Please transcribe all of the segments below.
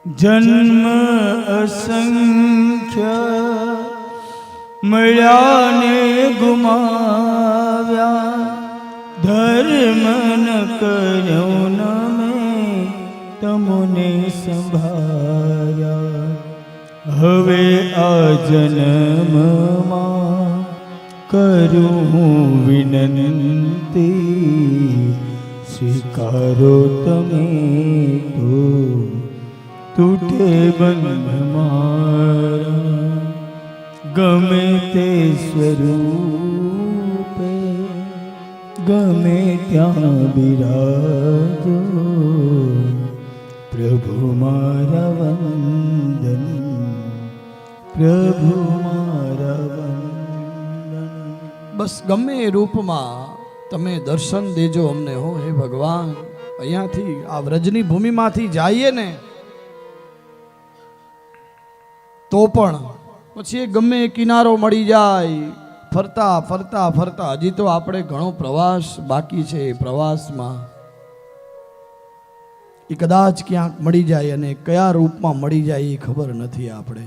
જન્મ અસંખ્ય મળ્યા ને ગુમાવ્યા, ધર્મ ન કર્યો ન મેં તમને સંભાળ્યા. હવે આ જન્મમાં કરું હું વિનંતી, સ્વીકારો તમે તો તૂટે બંધ મારા. ગમે તે સ્વરૂપે ગમે ત્યાં બિરાજો, પ્રભુ મારા વંદન, પ્રભુ મારા વંદન. બસ ગમે એ રૂપમાં તમે દર્શન દેજો અમને હો હે ભગવાન. અહીંયાથી આ વ્રજની ભૂમિમાંથી જઈએ ને તો પણ પછી ગમે કિનારો મળી જાય, ફરતા ફરતા ફરતા હજી તો આપણે ઘણો પ્રવાસ બાકી છે. એ પ્રવાસમાં એ કદાચ ક્યાંક મળી જાય અને કયા રૂપમાં મળી જાય એ ખબર નથી આપણે.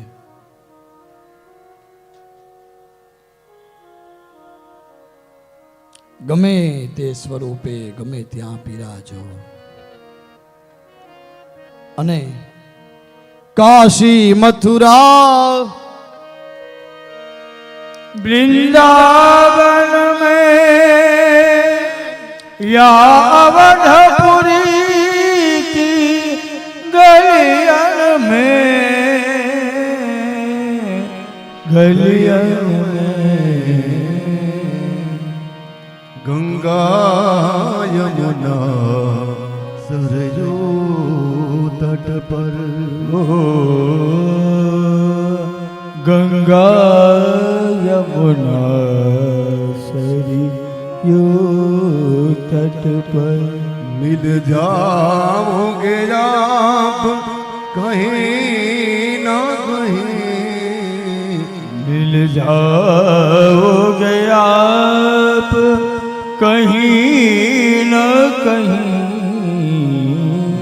ગમે તે સ્વરૂપે ગમે ત્યાં બિરાજો. અને કાશી મથુરા वृंदावन में या अवधपुरी की गलियन में गंगा यमुना सरयू तट पर, गंगा यमुना सरयू तट पर मिल जाओगे आप कहीं न कहीं, मिल जाओगे आप कहीं न कहीं.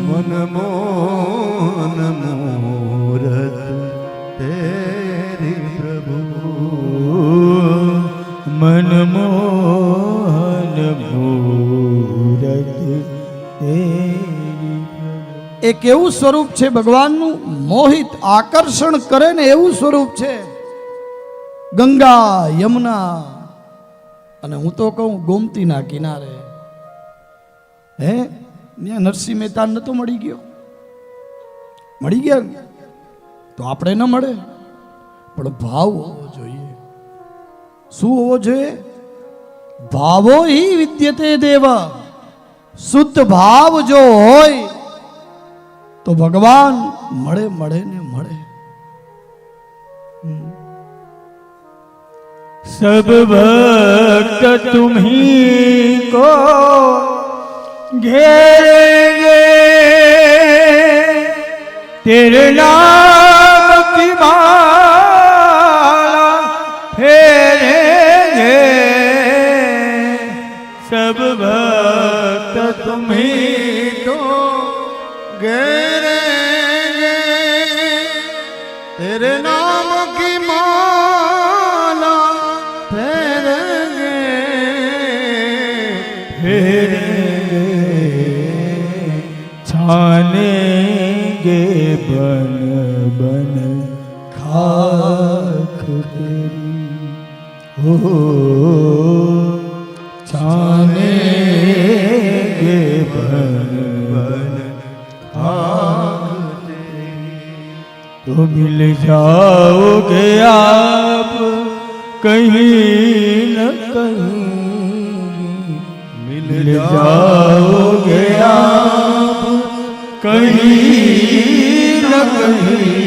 मनमोहन मूरत तेरी प्रभु, मनमोहन मूरत तेरी. એક એવું સ્વરૂપ છે ભગવાનનું, મોહિત આકર્ષણ કરે ને એવું સ્વરૂપ છે. ગંગા યમુના અને હું તો કહું ગોમતીના કિનારે. હે ત્યાં નરસિંહ મહેતા નતો મળી ગયો? મળી ગયા તો આપણે ન મળે, પણ ભાવ હોવો જોઈએ. શું હોવો જોઈએ? ભાવો હિ વિદ્યતે દેવ. શુદ્ધ ભાવ જો હોય તો ભગવાન મળે મળે ને મળે. सब भक्त तुम्ही को घेरेंगे, तेरे नाम की माला फेरेंगे. सब भक्त तुम्ही तो घेरेंगे, तेरे नाम की माला फेरेंगे, फेरेंगे. छानेंगे बन बन खाक तेरी, हो छानेंगे बन बन खाक तेरी. तो मिल जाओगे आप कहीं न कहीं, मिल जाओगे आप कहीं न कहीं.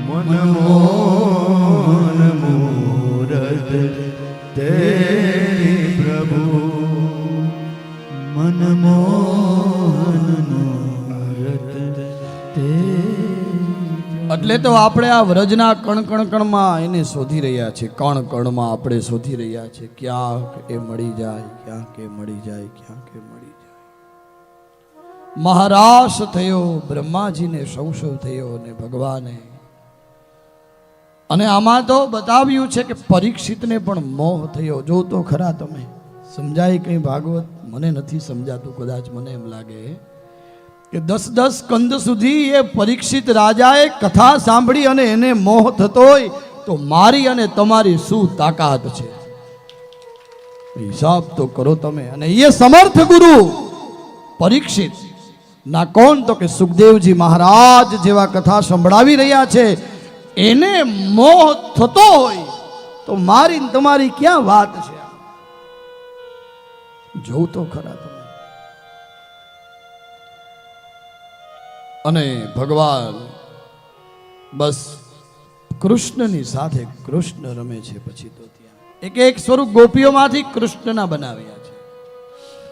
मनमोहन मूरत तेरी प्रभु, मनमोहन मूरत तेरी. એટલે તો આપણે આ વ્રજના કણ કણ કણમાં એને શોધી રહ્યા છે. કણ કણમાં આપણે શોધી રહ્યા છે. ક્યાંક એ મળી જાય, ક્યાંક એ મળી જાય, ક્યાંક એ મળી જાય. મહારાશ થયો, બ્રહ્માજીને સંશય થયો અને ભગવાને. અને આમાં તો બતાવ્યું છે કે પરીક્ષિતને પણ મોહ થયો. જો તો ખરા તમે, સમજાય કઈ ભાગવત? મને નથી સમજાતું, કદાચ મને એમ લાગે કે 10 સ્કંદ સુધી એ પરીક્ષિત રાજાએ કથા સાંભળી અને એને મોહ થતો હોય તો મારી અને તમારી શું તાકાત છે? હિસાબ તો કરો તમે. અને એ સમર્થ ગુરુ પરીક્ષિત ના કોણ? તો કે સુખદેવજી મહારાજ જેવા કથા સંભળાવી રહ્યા છે, એને મોહ થતો હોય તો મારી ને તમારી ક્યાં વાત છે? જોઉં તો ખરા તમે. અને ભગવાન બસ કૃષ્ણની સાથે કૃષ્ણ રમે છે. પછી તો ત્યાં એક સ્વરૂપ ગોપીઓમાંથી કૃષ્ણના બનાવ્યા છે.